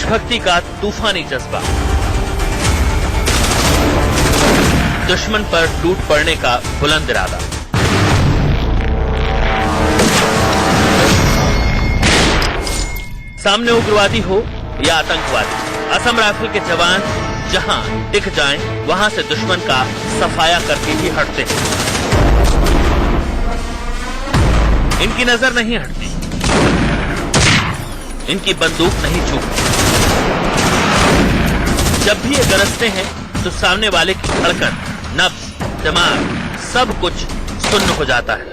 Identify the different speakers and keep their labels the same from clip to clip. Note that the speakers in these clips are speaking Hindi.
Speaker 1: देशभक्ति का तूफानी जज्बा, दुश्मन पर टूट पड़ने का बुलंद इरादा। सामने उग्रवादी हो या आतंकवादी, असम राइफल के जवान जहां दिख जाएं, वहां से दुश्मन का सफाया करके ही हटते हैं। इनकी नजर नहीं हटती, इनकी बंदूक नहीं चूकती। जब भी ये गरजते हैं तो सामने वाले की धड़कन, नब्ज, दिमाग सब कुछ सुन्न हो जाता है।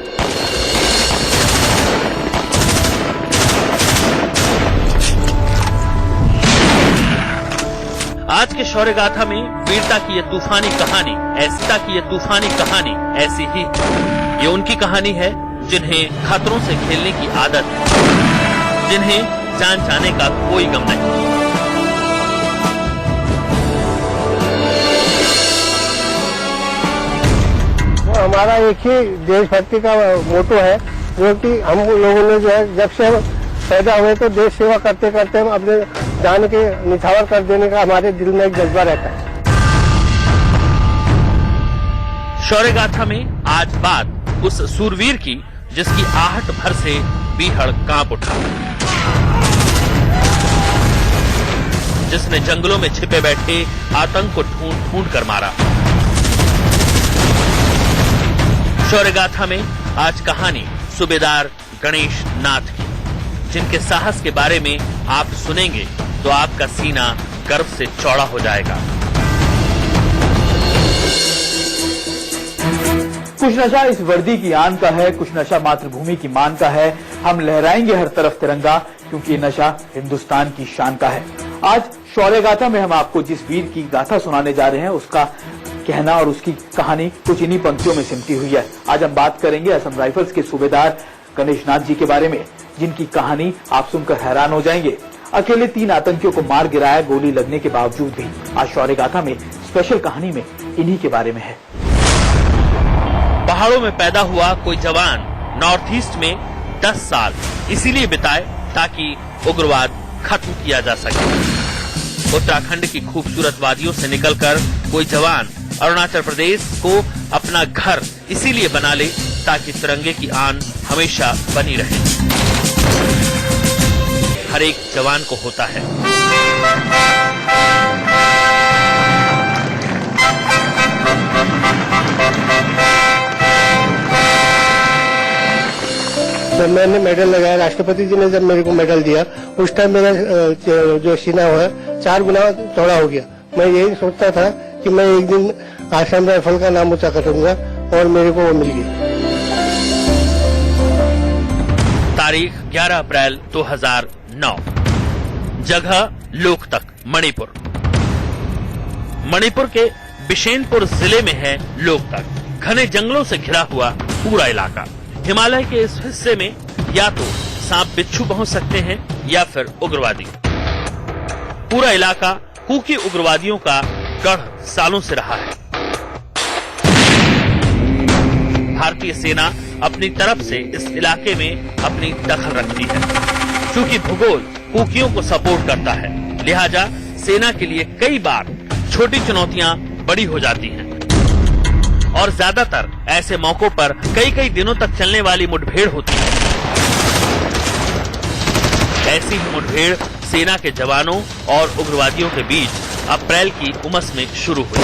Speaker 1: आज के शौर्य गाथा में वीरता की ये तूफानी कहानी, ऐसिता की ये तूफानी कहानी ऐसी ही है। ये उनकी कहानी है जिन्हें खतरों से खेलने की आदत है, जिन्हें जान जाने का कोई गम नहीं।
Speaker 2: हमारा एक ही देशभक्ति का मोटो है, जो कि हम लोगों ने जो है जब से पैदा हुए तो देश सेवा करते करते हम अपने जान के निछावर कर देने का हमारे दिल में एक जज्बा रहता है।
Speaker 1: शौर्य गाथा में आज बात उस सूरवीर की जिसकी आहट भर से बीहड़ कांप उठा, जिसने जंगलों में छिपे बैठे आतंक को ढूंढ ढूंढ कर मारा। शौर्य गाथा में आज कहानी सूबेदार गणेश नाथ की, जिनके साहस के बारे में आप सुनेंगे तो आपका सीना गर्व से चौड़ा हो जाएगा।
Speaker 3: कुछ नशा इस वर्दी की आन का है, कुछ नशा मातृभूमि की मान का है। हम लहराएंगे हर तरफ तिरंगा, क्योंकि ये नशा हिंदुस्तान की शान का है। आज शौर्य गाथा में हम आपको जिस वीर की गाथा सुनाने जा रहे हैं, उसका कहना और उसकी कहानी कुछ इन्हीं पंक्तियों में सिमटी हुई है। आज हम बात करेंगे असम राइफल्स के सूबेदार गणेश नाथ जी के बारे में, जिनकी कहानी आप सुनकर हैरान हो जाएंगे। अकेले 3 आतंकियों को मार गिराया गोली लगने के बावजूद भी। आज शौर्य गाथा में स्पेशल कहानी में इन्हीं के बारे में है।
Speaker 1: पहाड़ों में पैदा हुआ कोई जवान नॉर्थ ईस्ट में 10 साल इसीलिए बिताए ताकि उग्रवाद खत्म किया जा सके। उत्तराखंड की खूबसूरत वादियों से निकलकर कोई जवान अरुणाचल प्रदेश को अपना घर इसीलिए बना ले ताकि तिरंगे की आन हमेशा बनी रहे। हर एक जवान को होता है।
Speaker 2: जब मैंने मेडल लगाया, राष्ट्रपति जी ने जब मेरे को मेडल दिया, उस टाइम मेरा जो सीना हुआ 4 गुना चौड़ा हो गया। मैं यही सोचता था कि मैं एक दिन असम राइफल का नाम ऊंचा करूंगा, और मेरे को वो मिल गई।
Speaker 1: तारीख 11 अप्रैल 2009, जगह लोकतक, मणिपुर। मणिपुर के बिशेनपुर जिले में है लोकतक। घने जंगलों से घिरा हुआ पूरा इलाका। हिमालय के इस हिस्से में या तो सांप बिच्छू पहुंच सकते हैं या फिर उग्रवादी। पूरा इलाका कुकी उग्रवादियों का गढ़ सालों से रहा है। भारतीय सेना अपनी तरफ से इस इलाके में अपनी दखल रखती है। क्योंकि भूगोल कुकियों को सपोर्ट करता है, लिहाजा सेना के लिए कई बार छोटी चुनौतियां बड़ी हो जाती हैं। और ज्यादातर ऐसे मौकों पर कई दिनों तक चलने वाली मुठभेड़ होती है। ऐसी ही मुठभेड़ सेना के जवानों और उग्रवादियों के बीच अप्रैल की उमस में शुरू हुई।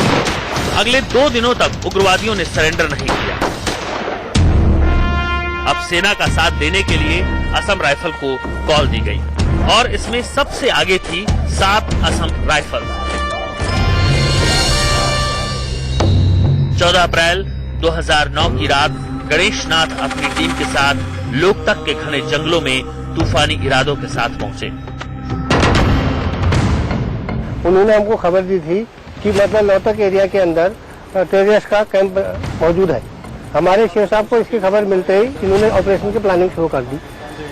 Speaker 1: अगले 2 दिनों तक उग्रवादियों ने सरेंडर नहीं किया। अब सेना का साथ देने के लिए असम राइफल को कॉल दी गई, और इसमें सबसे आगे थी 7 असम राइफल। 14 अप्रैल 2009 की रात गणेश नाथ अपनी टीम के साथ लोकतक के घने जंगलों में तूफानी इरादों के साथ पहुंचे।
Speaker 2: उन्होंने हमको खबर दी थी कि मतलब लोकतक एरिया के अंदर टेररिस्ट का कैंप मौजूद है। हमारे शेर साहब को इसकी खबर मिलते ही इन्होंने ऑपरेशन की प्लानिंग शुरू कर दी।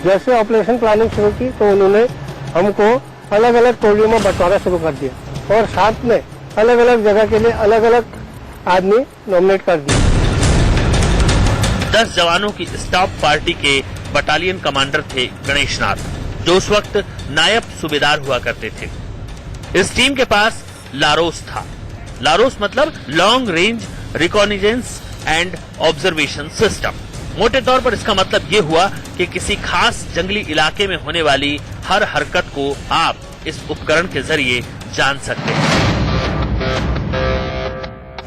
Speaker 2: जैसे ऑपरेशन प्लानिंग शुरू की तो उन्होंने हमको अलग अलग टोलियों में बंटवारा शुरू कर दिया, और साथ में अलग अलग जगह के लिए अलग अलग आदमी नॉमिनेट कर दिए।
Speaker 1: 10 जवानों की स्टाफ पार्टी के बटालियन कमांडर थे गणेश नाथ, जो उस वक्त नायब सूबेदार हुआ करते थे। इस टीम के पास लारोस था। लारोस मतलब long range reconnaissance and observation system. मोटे तौर पर इसका मतलब ये हुआ कि किसी खास जंगली इलाके में होने वाली हर हरकत को आप इस उपकरण के जरिए जान सकते हैं।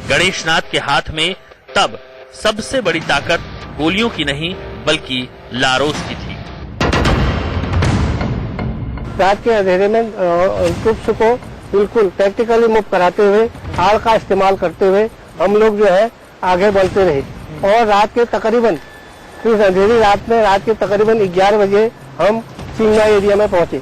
Speaker 1: गणेशनाथ के हाथ में तब सबसे बड़ी ताकत गोलियों की नहीं बल्कि लारोस की थी।
Speaker 2: रात के अंधेरे में ट्रूप्स को बिल्कुल टैक्टिकली मूव कराते हुए आड़ का इस्तेमाल करते हुए हम लोग जो है आगे बढ़ते रहे और रात के तकरीबन इस अंधेरी रात में रात के तकरीबन 11 बजे हम चिंगा एरिया में पहुंचे।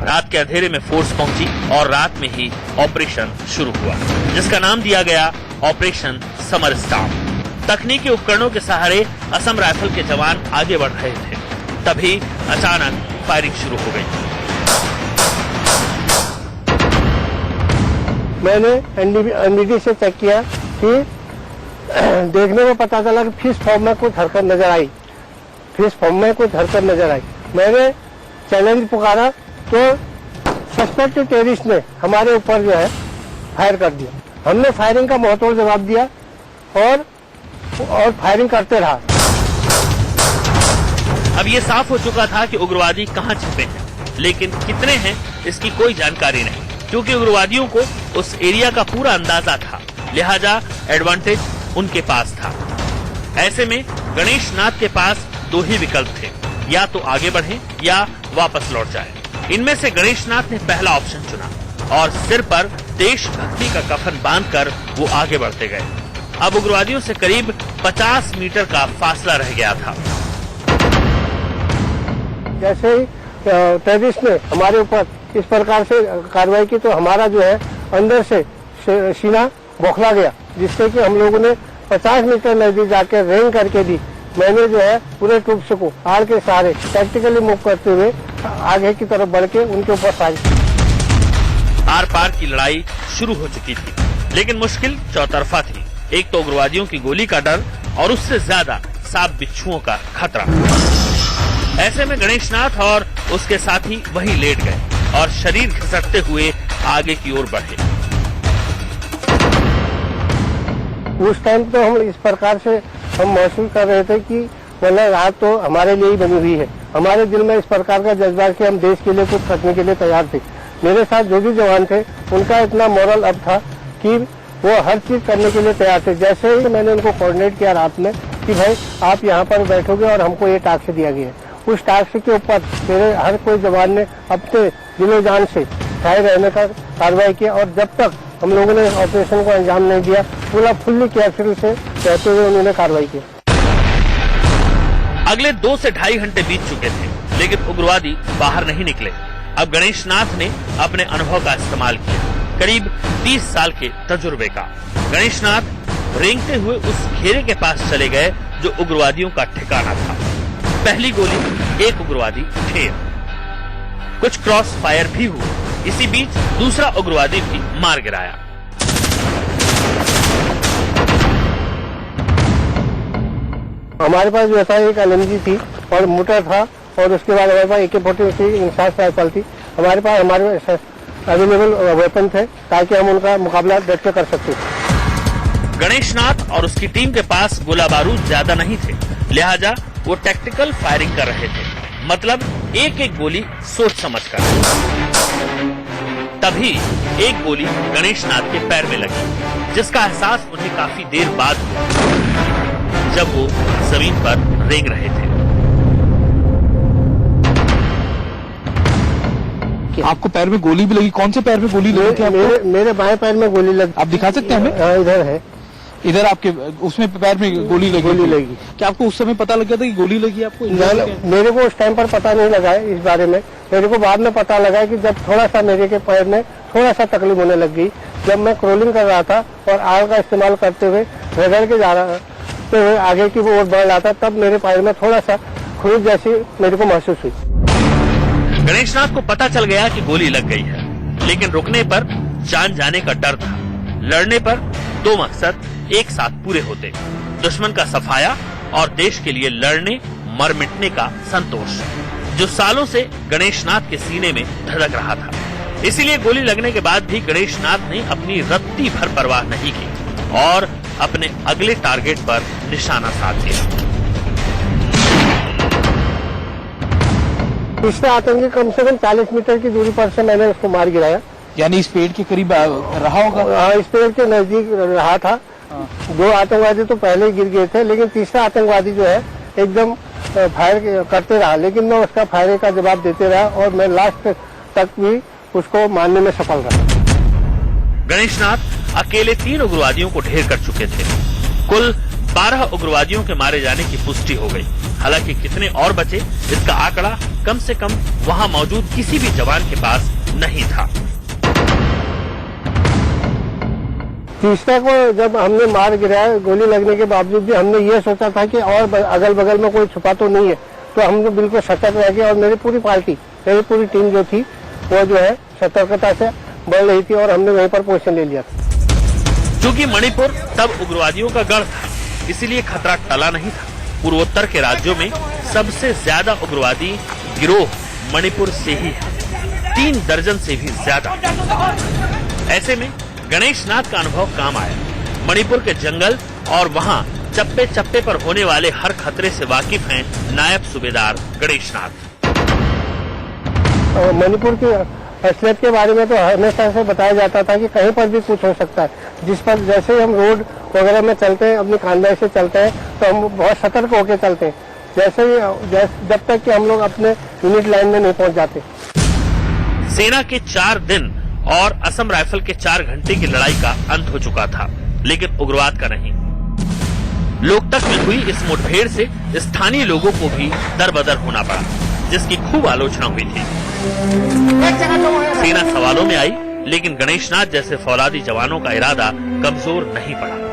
Speaker 1: रात के अंधेरे में फोर्स पहुंची और रात में ही ऑपरेशन शुरू हुआ, जिसका नाम दिया गया ऑपरेशन समर स्टॉर्म। तकनीकी उपकरणों के सहारे असम राइफल के जवान आगे बढ़ रहे थे, तभी अचानक फायरिंग शुरू हो गई।
Speaker 2: मैंने एनडीडी से चेक किया कि देखने में पता चला कि फिश फॉर्म में कुछ हरकत नजर आई। फिश फॉर्म में कुछ हरकत नजर आई। मैंने चैलेंज पुकारा तो सस्पेक्टेड टेररिस्ट ने हमारे ऊपर जो है फायर कर दिया। हमने फायरिंग का मुंहतोड़ जवाब दिया और फायरिंग करते रहा।
Speaker 1: अब ये साफ हो चुका था कि उग्रवादी कहां छिपे हैं, लेकिन कितने हैं इसकी कोई जानकारी नहीं, क्योंकि उग्रवादियों को उस एरिया का पूरा अंदाजा था, लिहाजा एडवांटेज उनके पास था। ऐसे में गणेशनाथ के पास दो ही विकल्प थे, या तो आगे बढ़ें या वापस लौट जाएं। इनमें से गणेशनाथ ने पहला ऑप्शन चुना और सिर पर देशभक्ति का कफन बांधकर वो आगे बढ़ते गए। अब उग्रवादियों से करीब 50 मीटर का फासला रह गया था।
Speaker 2: जैसे ही टेररिस्ट ने हमारे ऊपर इस प्रकार से कार्रवाई की तो हमारा जो है अंदर से सीना बौखला गया, जिससे कि हम लोगों ने 50 मीटर नजदीक जाकर रेंग करके भी मैंने जो है पूरे ट्रूप्स को आड़ के सहारे टैक्टिकली मूव करते हुए आगे की तरफ बढ़ के उनके ऊपर फायर की।
Speaker 1: आर पार की लड़ाई शुरू हो चुकी थी, लेकिन मुश्किल चौतरफा थी। एक तो उग्रवादियों की गोली का डर और उससे ज्यादा सांप बिच्छुओं का खतरा। ऐसे में गणेशनाथ और उसके साथी वहीं लेट गए और शरीर घिसटते हुए आगे की ओर बढ़े।
Speaker 2: उस टाइम तो हम इस प्रकार से हम महसूस कर रहे थे कि मतलब रात तो हमारे लिए ही बनी हुई है। हमारे दिल में इस प्रकार का जज्बा कि हम देश के लिए कुछ करने के लिए तैयार थे। मेरे साथ जो भी जवान थे उनका इतना मोरल अप था कि वो हर चीज करने के लिए तैयार थे। जैसे ही मैंने उनको कोऑर्डिनेट किया रात में कि भाई आप यहाँ पर बैठोगे और हमको ये टास्क दिया गया है, उस टास्क के ऊपर मेरे हर कोई जवान ने अपने दिलो जान से ठाए रहने का कार्रवाई किया और जब तक हम लोगों ने ऑपरेशन को अंजाम नहीं दिया पूरा फुल्ली केयरफुल से रहते हुए उन्होंने कार्रवाई की।
Speaker 1: अगले 2 से ढाई घंटे बीत चुके थे, लेकिन उग्रवादी बाहर नहीं निकले। अब गणेशनाथ ने अपने अनुभव का इस्तेमाल किया, करीब 30 साल के तजुर्बे का। गणेशनाथ रेंगते हुए उस घेरे के पास चले गए जो उग्रवादियों का ठिकाना था। पहली गोली एक उग्रवादी ठेर, कुछ क्रॉस फायर भी हुए। इसी बीच दूसरा उग्रवादी भी मार गिराया।
Speaker 2: हमारे पास जो था एक LMG थी और मोटर था और उसके बाद हमारे पास AK-47 इंसास राइफल थी। हमारे पास हमारे अवेलेबल वेपन थे ताकि हम उनका मुकाबला डट के कर सकते थे।
Speaker 1: गणेशनाथ और उसकी टीम के पास गोला बारूद ज्यादा नहीं थे, लिहाजा वो टैक्टिकल फायरिंग कर रहे थे, मतलब एक एक गोली सोच समझ कर। तभी एक गोली गणेशनाथ के पैर में लगी, जिसका एहसास उन्हें काफी देर बाद हुआ, जब वो जमीन पर रेंग रहे थे।
Speaker 3: आपको पैर में गोली भी लगी? कौन से पैर में गोली लगी थी आपको?
Speaker 2: मेरे बाएं पैर में गोली लगी।
Speaker 3: आप दिखा सकते हैं हमें?
Speaker 2: हाँ, इधर है।
Speaker 3: इधर आपके उसमें पैर में गोली लगी? क्या आपको उस समय पता लगा था कि गोली लगी आपको?
Speaker 2: मेरे को उस टाइम पर पता नहीं लगा है इस बारे में। मेरे को बाद में पता लगा कि जब थोड़ा सा मेरे के पैर में थोड़ा सा तकलीफ होने लग गई, जब मैं क्रोलिंग कर रहा था और आग का इस्तेमाल करते हुए रगड़ के जा रहा हुए आगे की ओर बढ़ रहा था, तब मेरे पैर में थोड़ा सा खुरुक जैसी मेरे को महसूस हुई।
Speaker 1: गणेशनाथ को पता चल गया कि गोली लग गई है, लेकिन रुकने पर जान जाने का डर था। लड़ने पर दो मकसद एक साथ पूरे होते, दुश्मन का सफाया और देश के लिए लड़ने मर मिटने का संतोष। जो सालों से गणेशनाथ के सीने में धड़क रहा था। इसीलिए गोली लगने के बाद भी गणेशनाथ ने अपनी रत्ती भर परवाह नहीं की और अपने अगले टारगेट पर निशाना साध लिया।
Speaker 2: तीसरा आतंकी कम से कम 40 मीटर की दूरी पर से मैंने उसको मार गिराया।
Speaker 3: यानी इस पेड़ के करीब रहा होगा?
Speaker 2: हाँ, इस पेड़ के नजदीक रहा था। 2 आतंकवादी तो पहले ही गिर गए थे, लेकिन तीसरा आतंकवादी जो है एकदम फायर करते रहा, लेकिन मैं उसका फायर का जवाब देते रहा और मैं लास्ट तक भी उसको मारने में सफल रहा।
Speaker 1: गणेशनाथ अकेले 3 उग्रवादियों को ढेर कर चुके थे। कुल 12 उग्रवादियों के मारे जाने की पुष्टि हो गई। हालांकि कितने और बचे, इसका आंकड़ा कम से कम वहां मौजूद किसी भी जवान के पास नहीं था।
Speaker 2: तीसरा को जब हमने मार गिराया, गोली लगने के बावजूद भी हमने ये सोचा था कि और अगल बगल में कोई छुपा तो नहीं है, तो हम लोग बिल्कुल सतर्क रह गए और मेरी पूरी पार्टी, मेरी पूरी टीम जो थी वो जो है सतर्कता से बढ़ रही थी और हमने वहीं पर पोजीशन ले लिया था।
Speaker 1: चूंकि मणिपुर तब उग्रवादियों का गढ़ था, इसीलिए खतरा टला नहीं था। पूर्वोत्तर के राज्यों में सबसे ज्यादा उग्रवादी गिरोह मणिपुर से ही है, 3 दर्जन से भी ज्यादा। ऐसे में गणेशनाथ का अनुभव काम आया। मणिपुर के जंगल और वहां चप्पे चप्पे पर होने वाले हर खतरे से वाकिफ हैं नायब सूबेदार गणेशनाथ।
Speaker 2: मणिपुर की असलियत के बारे में तो हमेशा से बताया जाता था कि कहीं पर भी कुछ हो सकता है। जिस पर जैसे ही हम रोड वगैरह में चलते हैं, अपनी खानदानी से चलते हैं, तो हम बहुत सतर्क होकर चलते हैं, जैसे ही जब तक कि हम लोग अपने यूनिट लाइन में नहीं पहुंच जाते।
Speaker 1: सेना के 4 दिन और असम राइफल के 4 घंटे की लड़ाई का अंत हो चुका था, लेकिन उग्रवाद का नहीं। लोकतक में हुई इस मुठभेड़ से स्थानीय लोगों को भी दरबदर होना पड़ा, जिसकी खूब आलोचना हुई थी। सेना सवालों में आई, लेकिन गणेशनाथ जैसे फौलादी जवानों का इरादा कमजोर नहीं पड़ा।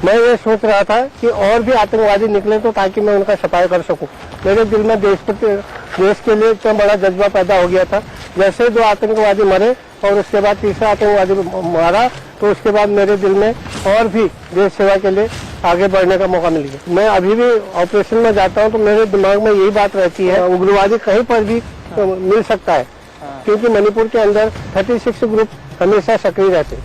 Speaker 2: मैं ये सोच रहा था कि और भी आतंकवादी निकले तो ताकि मैं उनका सफाई कर सकूं। मेरे दिल में देश के लिए इतना बड़ा जज्बा पैदा हो गया था। जैसे 2 आतंकवादी मरे और उसके बाद तीसरा आतंकवादी मारा, तो उसके बाद मेरे दिल में और भी देश सेवा के लिए आगे बढ़ने का मौका मिल गया। मैं अभी भी ऑपरेशन में जाता हूं तो मेरे दिमाग में यही बात रहती है, उग्रवादी कहीं पर भी मिल सकता है, क्योंकि मणिपुर के अंदर 36 ग्रुप हमेशा सक्रिय रहते हैं।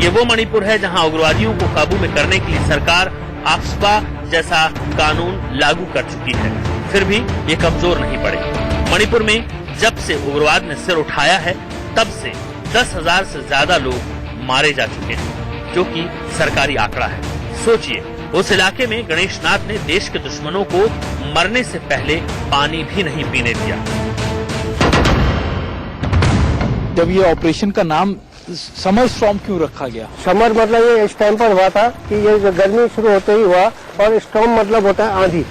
Speaker 1: ये वो मणिपुर है जहां उग्रवादियों को काबू में करने के लिए सरकार आफ्स्पा जैसा कानून लागू कर चुकी है, फिर भी ये कमजोर नहीं पड़े। मणिपुर में जब से उग्रवाद ने सिर उठाया है, तब से 10,000 से ज्यादा लोग मारे जा चुके हैं, जो कि सरकारी आंकड़ा है। सोचिए, उस इलाके में गणेशनाथ ने देश के दुश्मनों को मरने से पहले पानी भी नहीं पीने दिया।
Speaker 3: जब ये ऑपरेशन का नाम समर स्टॉर्म क्यों रखा गया?
Speaker 2: समर मतलब ये इस टाइम पर हुआ था कि ये गर्मी शुरू होते ही हुआ, और स्टॉर्म मतलब होता है आंधी।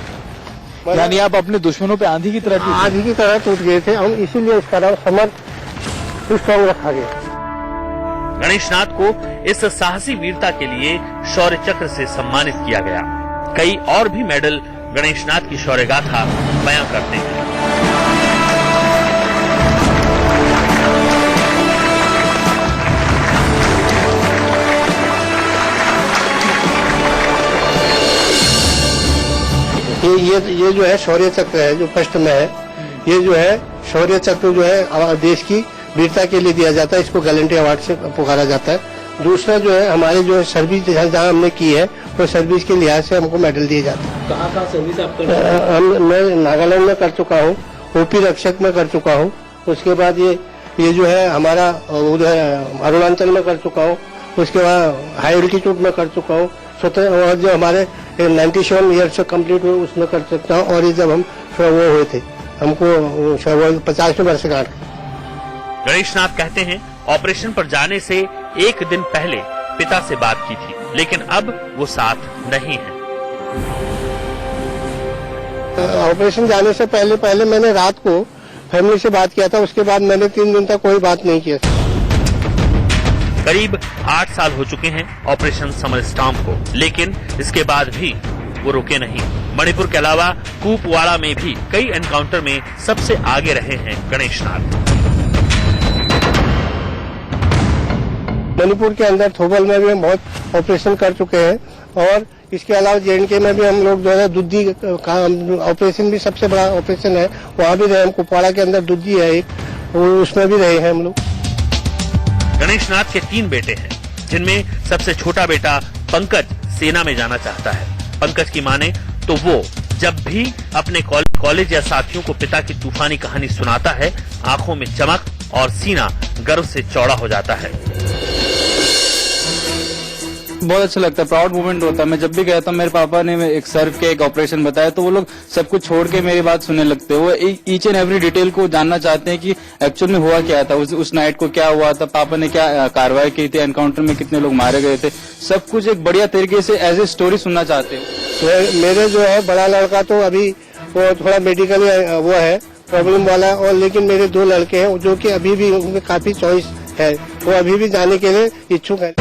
Speaker 3: यानी आप अपने दुश्मनों पे आंधी की तरह
Speaker 2: टूट गए थे हम, इसीलिए इसका नाम समर स्टॉर्म रखा गया।
Speaker 1: गणेशनाथ को इस साहसी वीरता के लिए शौर्य चक्र से सम्मानित किया गया। कई और भी मेडल गणेशनाथ की शौर्य गाथा बयां करते हैं।
Speaker 2: ये जो है शौर्य चक्र है, जो फर्स्ट में है, ये जो है शौर्य चक्र जो है देश की वीरता के लिए दिया जाता है, इसको गैलेंट्री अवार्ड से पुकारा जाता है। दूसरा जो है हमारे जो सर्विस जहाँ हमने की है, वो सर्विस के लिहाज से हमको मेडल दिए जाते हैं।
Speaker 3: कहाँ सर्विस आप कर?
Speaker 2: मैं नागालैंड में कर चुका हूँ, ओपी रक्षक में कर चुका हूँ, उसके बाद ये जो है हमारा उधर अरुणाचल में कर चुका हूँ, उसके बाद हाई एल्टीट्यूड में कर चुका हूँ, और जो हमारे 97 ईयर्स से कम्प्लीट हुए उसमें कर सकता हूँ। और ये जब हम वो हुए थे, हमको 50वें वर्षगांठ।
Speaker 1: गणेशनाथ कहते हैं, ऑपरेशन पर जाने से एक दिन पहले पिता से बात की थी, लेकिन अब वो साथ नहीं है।
Speaker 2: ऑपरेशन जाने से पहले मैंने रात को फैमिली से बात किया था, उसके बाद मैंने 3 दिन तक कोई बात नहीं किया।
Speaker 1: करीब 8 साल हो चुके हैं ऑपरेशन समर स्टॉर्म को, लेकिन इसके बाद भी वो रुके नहीं। मणिपुर के अलावा कुपवाड़ा में भी कई एनकाउंटर में सबसे आगे रहे हैं गणेशनाथ।
Speaker 2: मणिपुर के अंदर थोबल में भी हम बहुत ऑपरेशन कर चुके हैं, और इसके अलावा JNK में भी हम लोग जो है दुद्धी ऑपरेशन भी सबसे बड़ा ऑपरेशन है, वहाँ भी रहे हम। कुपवाड़ा के अंदर दुद्धी है एक, उसमें भी रहे हैं हम लोग।
Speaker 1: गणेश नाथ के 3 बेटे हैं, जिनमें सबसे छोटा बेटा पंकज सेना में जाना चाहता है। पंकज की माने तो वो जब भी अपने कॉलेज या साथियों को पिता की तूफानी कहानी सुनाता है, आंखों में चमक और सीना गर्व से चौड़ा हो जाता है।
Speaker 4: बहुत अच्छा लगता है, प्राउड मोमेंट होता है। मैं जब भी कहता हूँ, मेरे पापा ने एक सर्व के एक ऑपरेशन बताया, तो वो लोग सब कुछ छोड़ के मेरी बात सुनने लगते हैं। वो ईच एंड एवरी डिटेल को जानना चाहते हैं कि एक्चुअल में हुआ क्या था, उस नाइट को क्या हुआ था, पापा ने क्या कार्रवाई की थी, एनकाउंटर में कितने लोग मारे गए थे, सब कुछ एक बढ़िया तरीके से एज ए स्टोरी सुनना चाहते हैं।
Speaker 2: मेरे जो है बड़ा लड़का तो अभी वो थोड़ा मेडिकली वो है प्रॉब्लम वाला, और लेकिन मेरे 2 लड़के हैं जो कि अभी भी उनमें काफी चॉइस है, वो अभी भी जाने के लिए इच्छुक है।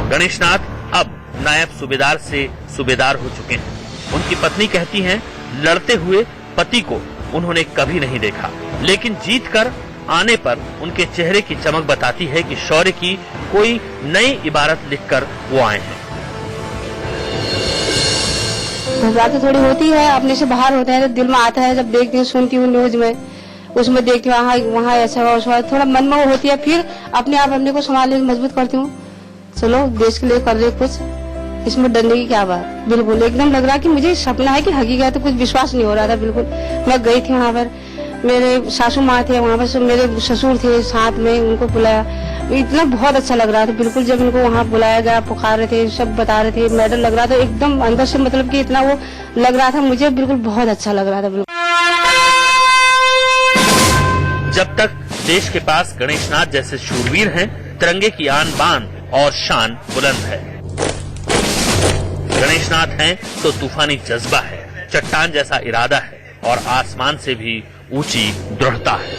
Speaker 1: गणेश नाथ अब नायब सूबेदार से सूबेदार हो चुके हैं। उनकी पत्नी कहती हैं, लड़ते हुए पति को उन्होंने कभी नहीं देखा, लेकिन जीत कर आने पर उनके चेहरे की चमक बताती है कि शौर्य की कोई नई इबारत लिखकर वो आए हैं।
Speaker 5: घबराहट तो थोड़ी होती है, अपने से बाहर होते हैं तो दिल में आता है। जब देखती हूँ, सुनती हूँ न्यूज में, उसमें देखती हूँ वहाँ ऐसा हुआ, थोड़ा मन में वो होती है। फिर अपने आप अपने को संभालने मजबूत करती हूँ, चलो देश के लिए कर रहे कुछ, इसमें डरने की क्या बात। बिल्कुल एकदम लग रहा कि मुझे सपना है कि हकीकत है, तो कुछ विश्वास नहीं हो रहा था। बिल्कुल मैं गई थी वहाँ पर, मेरे सासू माँ थे वहाँ पर, मेरे ससुर थे साथ में, उनको बुलाया, इतना बहुत अच्छा लग रहा था। बिल्कुल जब उनको वहाँ बुलाया गया, पुकार रहे थे, सब बता रहे थे, मेडल लग रहा था, एकदम अंदर से मतलब कि इतना वो लग रहा था, मुझे बिल्कुल बहुत अच्छा लग रहा था। बिल्कुल
Speaker 1: जब तक देश के पास गणेश नाथ जैसे शूरवीर हैं, तिरंगे की आन बान और शान बुलंद है। गणेश नाथ हैं तो तूफानी जज्बा है, चट्टान जैसा इरादा है और आसमान से भी ऊंची दृढ़ता है।